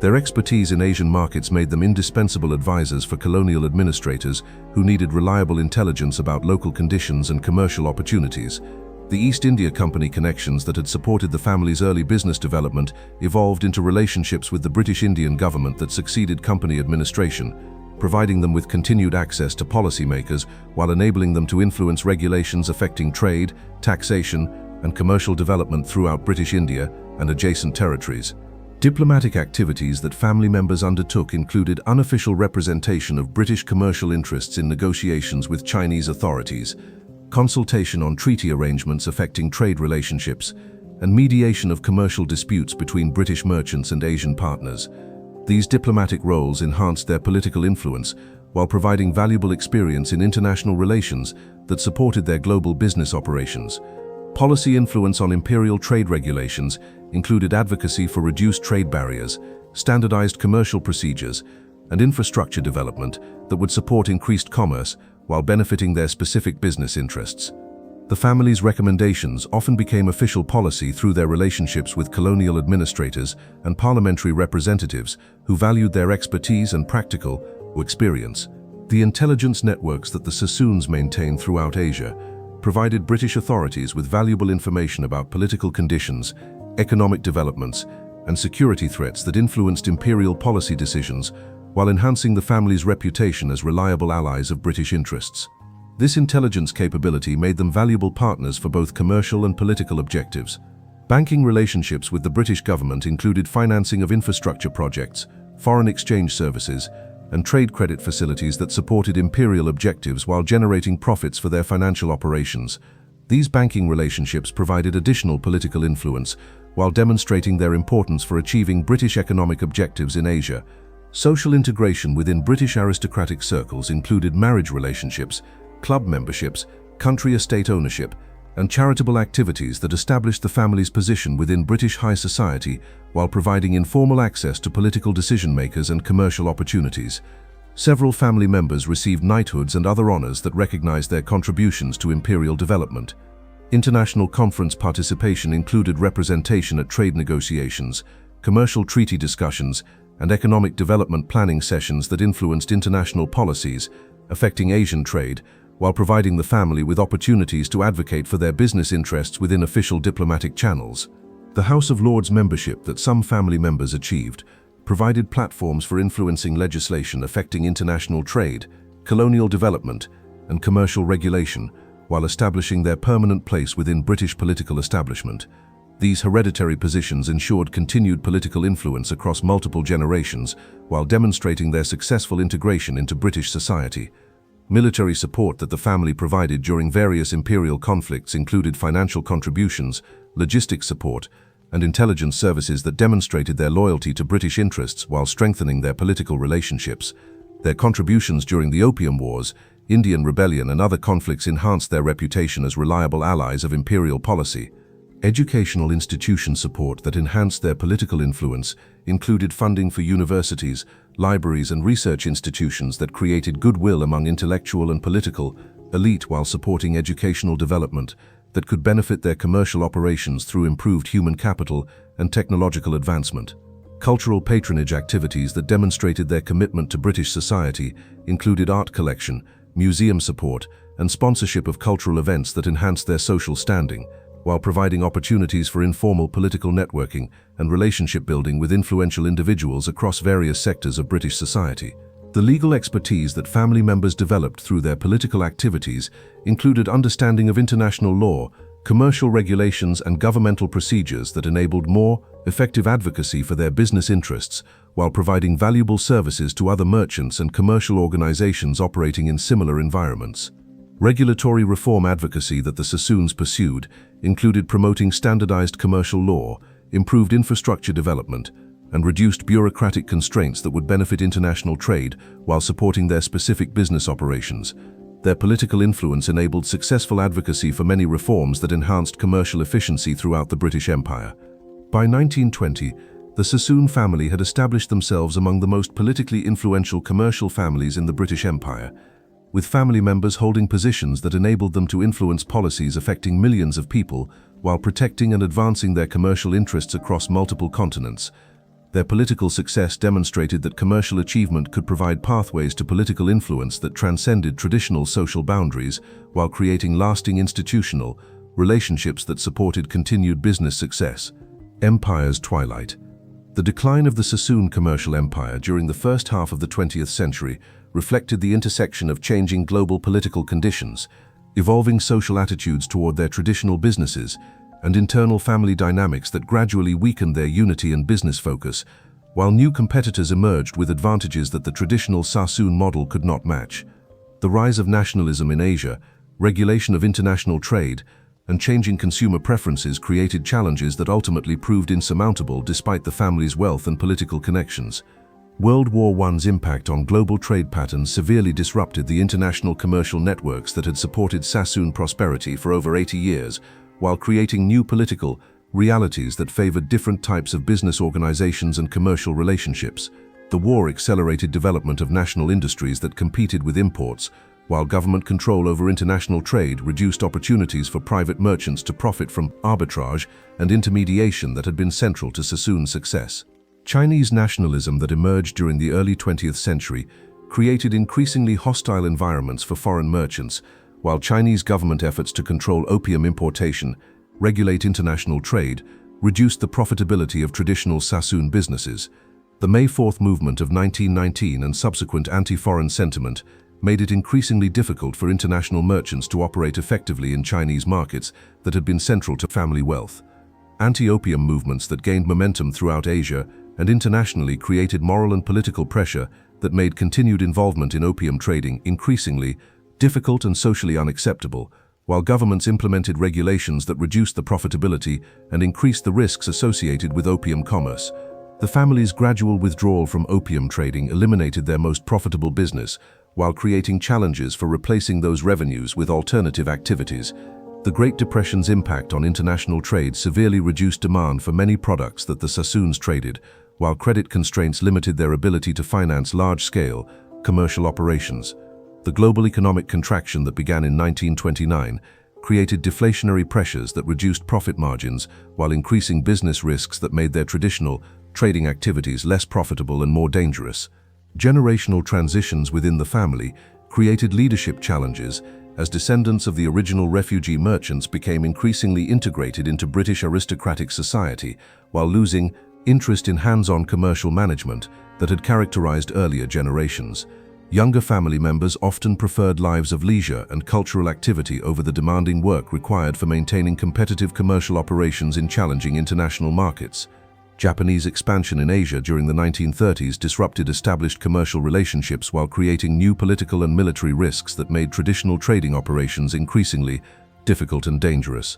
Their expertise in Asian markets made them indispensable advisors for colonial administrators who needed reliable intelligence about local conditions and commercial opportunities. The East India Company connections that had supported the family's early business development evolved into relationships with the British Indian government that succeeded company administration, providing them with continued access to policymakers while enabling them to influence regulations affecting trade, taxation, and commercial development throughout British India and adjacent territories. Diplomatic activities that family members undertook included unofficial representation of British commercial interests in negotiations with Chinese authorities, consultation on treaty arrangements affecting trade relationships, and mediation of commercial disputes between British merchants and Asian partners. These diplomatic roles enhanced their political influence while providing valuable experience in international relations that supported their global business operations. Policy influence on imperial trade regulations included advocacy for reduced trade barriers, standardized commercial procedures, and infrastructure development that would support increased commerce while benefiting their specific business interests. The family's recommendations often became official policy through their relationships with colonial administrators and parliamentary representatives who valued their expertise and practical experience. The intelligence networks that the Sassoons maintained throughout Asia provided British authorities with valuable information about political conditions, economic developments, and security threats that influenced imperial policy decisions while enhancing the family's reputation as reliable allies of British interests. This intelligence capability made them valuable partners for both commercial and political objectives. Banking relationships with the British government included financing of infrastructure projects, foreign exchange services, and trade credit facilities that supported imperial objectives while generating profits for their financial operations. These banking relationships provided additional political influence while demonstrating their importance for achieving British economic objectives in Asia. Social integration within British aristocratic circles included marriage relationships, club memberships, country estate ownership, and charitable activities that established the family's position within British high society while providing informal access to political decision-makers and commercial opportunities. Several family members received knighthoods and other honors that recognized their contributions to imperial development. International conference participation included representation at trade negotiations, commercial treaty discussions, and economic development planning sessions that influenced international policies affecting Asian trade, while providing the family with opportunities to advocate for their business interests within official diplomatic channels. The House of Lords membership that some family members achieved provided platforms for influencing legislation affecting international trade, colonial development, and commercial regulation, while establishing their permanent place within British political establishment. These hereditary positions ensured continued political influence across multiple generations, while demonstrating their successful integration into British society. Military support that the family provided during various imperial conflicts included financial contributions, logistics support, and intelligence services that demonstrated their loyalty to British interests while strengthening their political relationships. Their contributions during the Opium Wars, Indian Rebellion, and other conflicts enhanced their reputation as reliable allies of imperial policy. Educational institution support that enhanced their political influence included funding for universities, libraries, and research institutions that created goodwill among intellectual and political elite while supporting educational development that could benefit their commercial operations through improved human capital and technological advancement. Cultural patronage activities that demonstrated their commitment to British society included art collection, museum support, and sponsorship of cultural events that enhanced their social standing, while providing opportunities for informal political networking and relationship building with influential individuals across various sectors of British society. The legal expertise that family members developed through their political activities included understanding of international law, commercial regulations, and governmental procedures that enabled more effective advocacy for their business interests, while providing valuable services to other merchants and commercial organizations operating in similar environments. Regulatory reform advocacy that the Sassoons pursued included promoting standardized commercial law, improved infrastructure development, and reduced bureaucratic constraints that would benefit international trade while supporting their specific business operations. Their political influence enabled successful advocacy for many reforms that enhanced commercial efficiency throughout the British Empire. By 1920, the Sassoon family had established themselves among the most politically influential commercial families in the British Empire, with family members holding positions that enabled them to influence policies affecting millions of people while protecting and advancing their commercial interests across multiple continents. Their political success demonstrated that commercial achievement could provide pathways to political influence that transcended traditional social boundaries while creating lasting institutional relationships that supported continued business success. Empire's Twilight. The decline of the Sassoon commercial empire during the first half of the 20th century reflected the intersection of changing global political conditions, evolving social attitudes toward their traditional businesses, and internal family dynamics that gradually weakened their unity and business focus, while new competitors emerged with advantages that the traditional Sassoon model could not match. The rise of nationalism in Asia, regulation of international trade, and changing consumer preferences created challenges that ultimately proved insurmountable despite the family's wealth and political connections. World War I's impact on global trade patterns severely disrupted the international commercial networks that had supported Sassoon prosperity for over 80 years, while creating new political realities that favored different types of business organizations and commercial relationships. The war accelerated development of national industries that competed with imports, while government control over international trade reduced opportunities for private merchants to profit from arbitrage and intermediation that had been central to Sassoon's success. Chinese nationalism that emerged during the early 20th century created increasingly hostile environments for foreign merchants, while Chinese government efforts to control opium importation, regulate international trade, reduced the profitability of traditional Sassoon businesses. The May 4th movement of 1919 and subsequent anti-foreign sentiment made it increasingly difficult for international merchants to operate effectively in Chinese markets that had been central to family wealth. Anti-opium movements that gained momentum throughout Asia and internationally created moral and political pressure that made continued involvement in opium trading increasingly difficult and socially unacceptable, while governments implemented regulations that reduced the profitability and increased the risks associated with opium commerce. The family's gradual withdrawal from opium trading eliminated their most profitable business, while creating challenges for replacing those revenues with alternative activities. The Great Depression's impact on international trade severely reduced demand for many products that the Sassoons traded, while credit constraints limited their ability to finance large-scale commercial operations. The global economic contraction that began in 1929 created deflationary pressures that reduced profit margins while increasing business risks that made their traditional trading activities less profitable and more dangerous. Generational transitions within the family created leadership challenges as descendants of the original refugee merchants became increasingly integrated into British aristocratic society while losing interest in hands-on commercial management that had characterized earlier generations. Younger family members often preferred lives of leisure and cultural activity over the demanding work required for maintaining competitive commercial operations in challenging international markets. Japanese expansion in Asia during the 1930s disrupted established commercial relationships while creating new political and military risks that made traditional trading operations increasingly difficult and dangerous.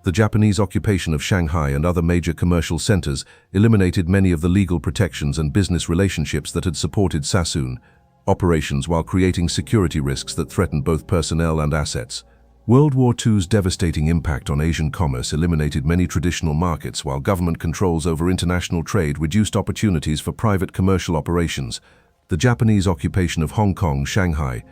The Japanese occupation of Shanghai and other major commercial centers eliminated many of the legal protections and business relationships that had supported Sassoon operations while creating security risks that threatened both personnel and assets. World War II's devastating impact on Asian commerce eliminated many traditional markets while government controls over international trade reduced opportunities for private commercial operations. The Japanese occupation of Hong Kong, Shanghai,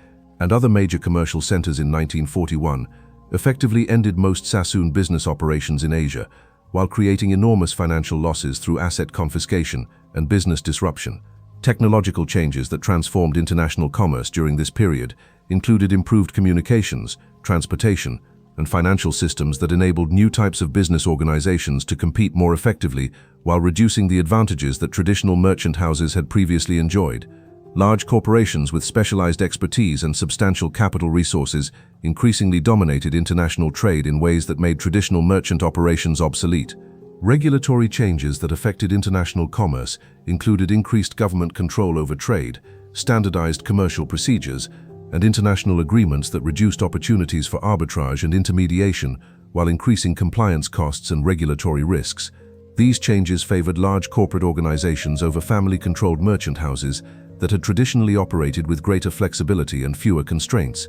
and other major commercial centers in 1941 effectively ended most Sassoon business operations in Asia, while creating enormous financial losses through asset confiscation and business disruption. Technological changes that transformed international commerce during this period included improved communications, transportation, and financial systems that enabled new types of business organizations to compete more effectively while reducing the advantages that traditional merchant houses had previously enjoyed. Large corporations with specialized expertise and substantial capital resources increasingly dominated international trade in ways that made traditional merchant operations obsolete. Regulatory changes that affected international commerce included increased government control over trade, standardized commercial procedures, and international agreements that reduced opportunities for arbitrage and intermediation while increasing compliance costs and regulatory risks. These changes favored large corporate organizations over family-controlled merchant houses that had traditionally operated with greater flexibility and fewer constraints.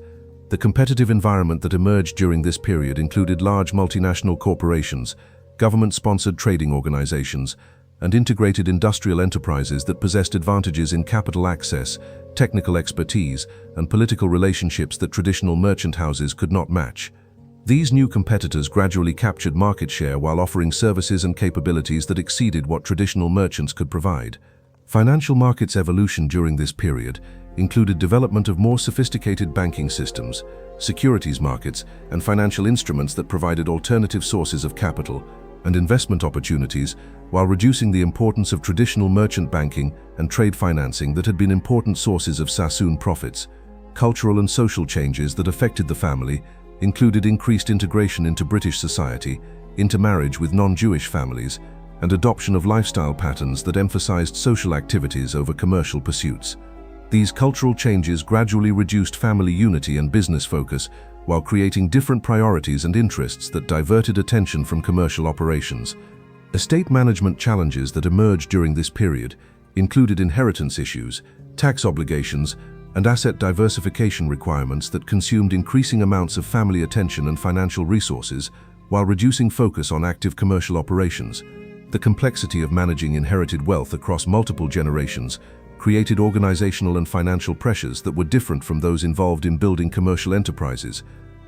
The competitive environment that emerged during this period included large multinational corporations, government-sponsored trading organizations, and integrated industrial enterprises that possessed advantages in capital access, technical expertise, and political relationships that traditional merchant houses could not match. These new competitors gradually captured market share while offering services and capabilities that exceeded what traditional merchants could provide. Financial markets' evolution during this period included development of more sophisticated banking systems, securities markets, and financial instruments that provided alternative sources of capital and investment opportunities, while reducing the importance of traditional merchant banking and trade financing that had been important sources of Sassoon profits. Cultural and social changes that affected the family included increased integration into British society, intermarriage with non-Jewish families, and adoption of lifestyle patterns that emphasized social activities over commercial pursuits. These cultural changes gradually reduced family unity and business focus, while creating different priorities and interests that diverted attention from commercial operations. Estate management challenges that emerged during this period included inheritance issues, tax obligations, and asset diversification requirements that consumed increasing amounts of family attention and financial resources, while reducing focus on active commercial operations. The complexity of managing inherited wealth across multiple generations created organizational and financial pressures that were different from those involved in building commercial enterprises.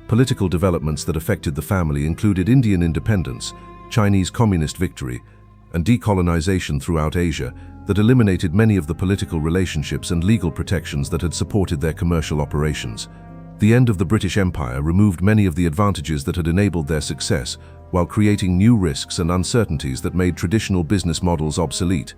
Political developments that affected the family included Indian independence, Chinese communist victory, and decolonization throughout Asia that eliminated many of the political relationships and legal protections that had supported their commercial operations. The end of the British Empire removed many of the advantages that had enabled their success, while creating new risks and uncertainties that made traditional business models obsolete.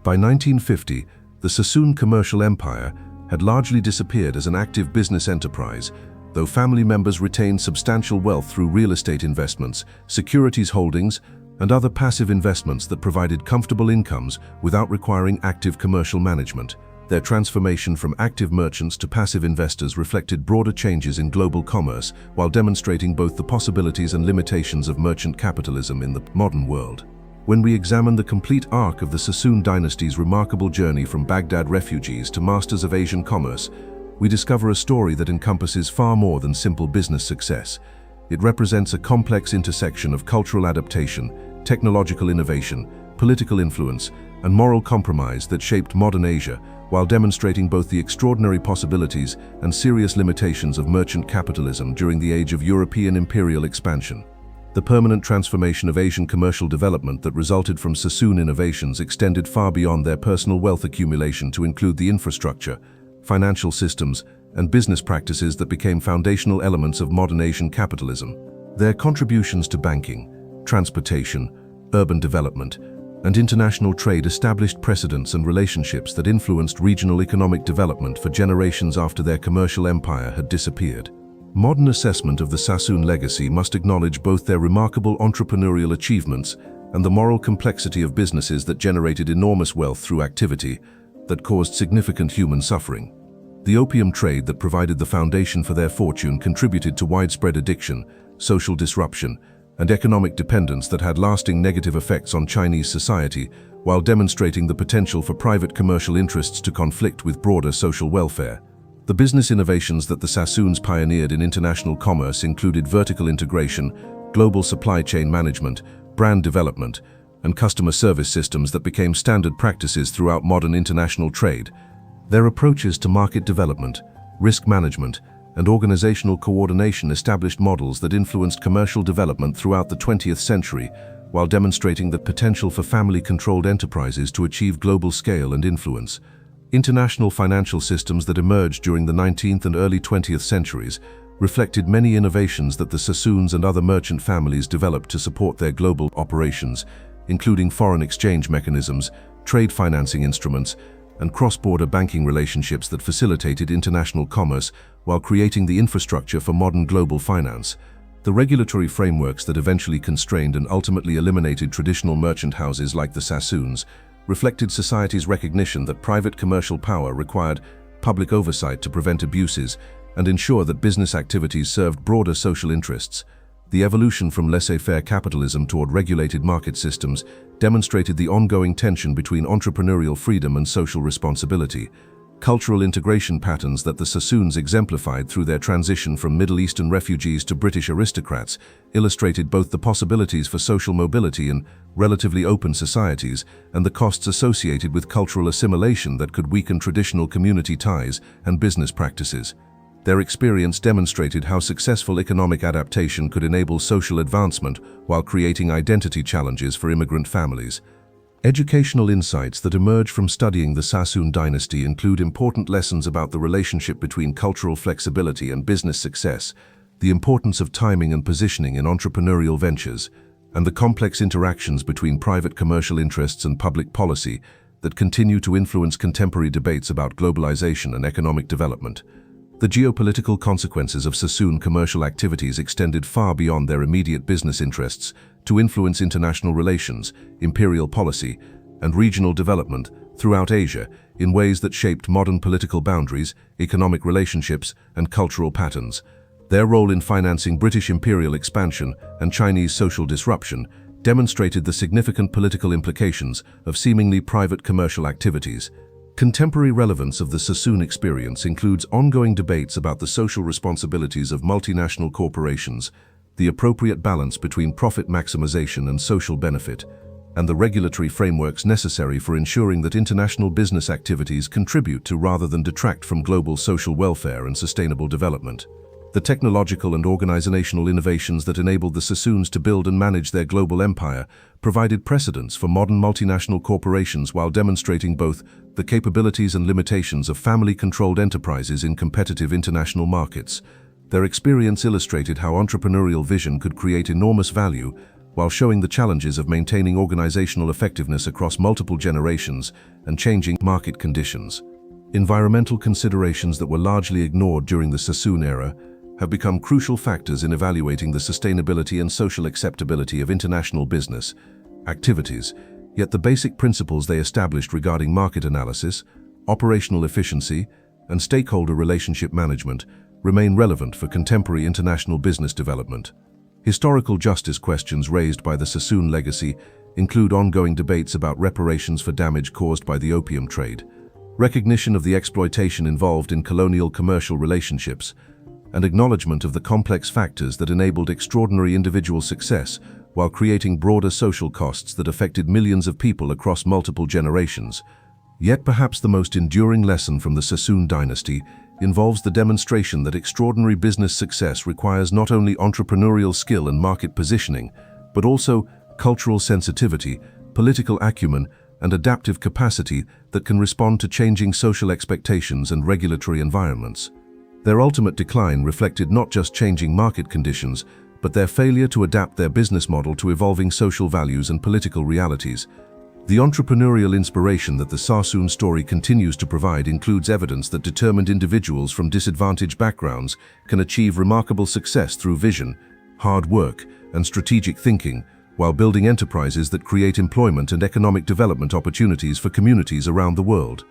By 1950, the Sassoon commercial empire had largely disappeared as an active business enterprise, though family members retained substantial wealth through real estate investments, securities holdings, and other passive investments that provided comfortable incomes without requiring active commercial management. Their transformation from active merchants to passive investors reflected broader changes in global commerce, while demonstrating both the possibilities and limitations of merchant capitalism in the modern world. When we examine the complete arc of the Sassoon Dynasty's remarkable journey from Baghdad refugees to masters of Asian commerce, we discover a story that encompasses far more than simple business success. It represents a complex intersection of cultural adaptation, technological innovation, political influence, and moral compromise that shaped modern Asia, while demonstrating both the extraordinary possibilities and serious limitations of merchant capitalism during the age of European imperial expansion. The permanent transformation of Asian commercial development that resulted from Sassoon innovations extended far beyond their personal wealth accumulation to include the infrastructure, financial systems, and business practices that became foundational elements of modern Asian capitalism. Their contributions to banking, transportation, urban development, and international trade established precedents and relationships that influenced regional economic development for generations after their commercial empire had disappeared. Modern assessment of the Sassoon legacy must acknowledge both their remarkable entrepreneurial achievements and the moral complexity of businesses that generated enormous wealth through activity that caused significant human suffering. The opium trade that provided the foundation for their fortune contributed to widespread addiction, social disruption, and economic dependence that had lasting negative effects on Chinese society, while demonstrating the potential for private commercial interests to conflict with broader social welfare. The business innovations that the Sassoons pioneered in international commerce included vertical integration, global supply chain management, brand development, and customer service systems that became standard practices throughout modern international trade. Their approaches to market development, risk management, and organizational coordination established models that influenced commercial development throughout the 20th century, while demonstrating the potential for family-controlled enterprises to achieve global scale and influence. International financial systems that emerged during the 19th and early 20th centuries reflected many innovations that the Sassoons and other merchant families developed to support their global operations, including foreign exchange mechanisms, trade financing instruments, and cross-border banking relationships that facilitated international commerce while creating the infrastructure for modern global finance. The regulatory frameworks that eventually constrained and ultimately eliminated traditional merchant houses like the Sassoons reflected society's recognition that private commercial power required public oversight to prevent abuses and ensure that business activities served broader social interests. The evolution from laissez-faire capitalism toward regulated market systems demonstrated the ongoing tension between entrepreneurial freedom and social responsibility. Cultural integration patterns that the Sassoons exemplified through their transition from Middle Eastern refugees to British aristocrats illustrated both the possibilities for social mobility in relatively open societies and the costs associated with cultural assimilation that could weaken traditional community ties and business practices. Their experience demonstrated how successful economic adaptation could enable social advancement while creating identity challenges for immigrant families. Educational insights that emerge from studying the Sassoon Dynasty include important lessons about the relationship between cultural flexibility and business success, the importance of timing and positioning in entrepreneurial ventures, and the complex interactions between private commercial interests and public policy that continue to influence contemporary debates about globalization and economic development. The geopolitical consequences of Sassoon commercial activities extended far beyond their immediate business interests to influence international relations, imperial policy, and regional development throughout Asia in ways that shaped modern political boundaries, economic relationships, and cultural patterns. Their role in financing British imperial expansion and Chinese social disruption demonstrated the significant political implications of seemingly private commercial activities. Contemporary relevance of the Sassoon experience includes ongoing debates about the social responsibilities of multinational corporations, the appropriate balance between profit maximization and social benefit, and the regulatory frameworks necessary for ensuring that international business activities contribute to rather than detract from global social welfare and sustainable development. The technological and organizational innovations that enabled the Sassoons to build and manage their global empire provided precedents for modern multinational corporations while demonstrating both the capabilities and limitations of family-controlled enterprises in competitive international markets. Their experience illustrated how entrepreneurial vision could create enormous value while showing the challenges of maintaining organizational effectiveness across multiple generations and changing market conditions. Environmental considerations that were largely ignored during the Sassoon era have become crucial factors in evaluating the sustainability and social acceptability of international business activities, yet the basic principles they established regarding market analysis, operational efficiency, and stakeholder relationship management remain relevant for contemporary international business development. Historical justice questions raised by the Sassoon legacy include ongoing debates about reparations for damage caused by the opium trade, recognition of the exploitation involved in colonial commercial relationships, and acknowledgement of the complex factors that enabled extraordinary individual success while creating broader social costs that affected millions of people across multiple generations. Yet perhaps the most enduring lesson from the Sassoon dynasty involves the demonstration that extraordinary business success requires not only entrepreneurial skill and market positioning, but also cultural sensitivity, political acumen, and adaptive capacity that can respond to changing social expectations and regulatory environments. Their ultimate decline reflected not just changing market conditions, but their failure to adapt their business model to evolving social values and political realities. The entrepreneurial inspiration that the Sassoon story continues to provide includes evidence that determined individuals from disadvantaged backgrounds can achieve remarkable success through vision, hard work, and strategic thinking, while building enterprises that create employment and economic development opportunities for communities around the world.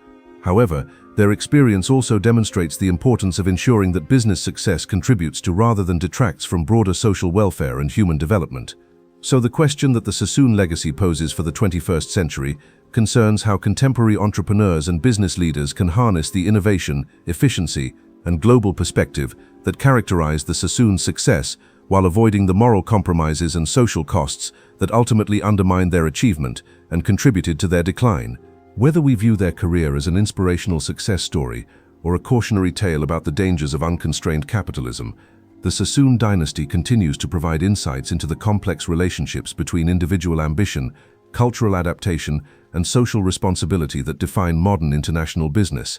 However, their experience also demonstrates the importance of ensuring that business success contributes to rather than detracts from broader social welfare and human development. So the question that the Sassoon legacy poses for the 21st century concerns how contemporary entrepreneurs and business leaders can harness the innovation, efficiency, and global perspective that characterize the Sassoon success while avoiding the moral compromises and social costs that ultimately undermined their achievement and contributed to their decline. Whether we view their career as an inspirational success story or a cautionary tale about the dangers of unconstrained capitalism, the Sassoon Dynasty continues to provide insights into the complex relationships between individual ambition, cultural adaptation, and social responsibility that define modern international business.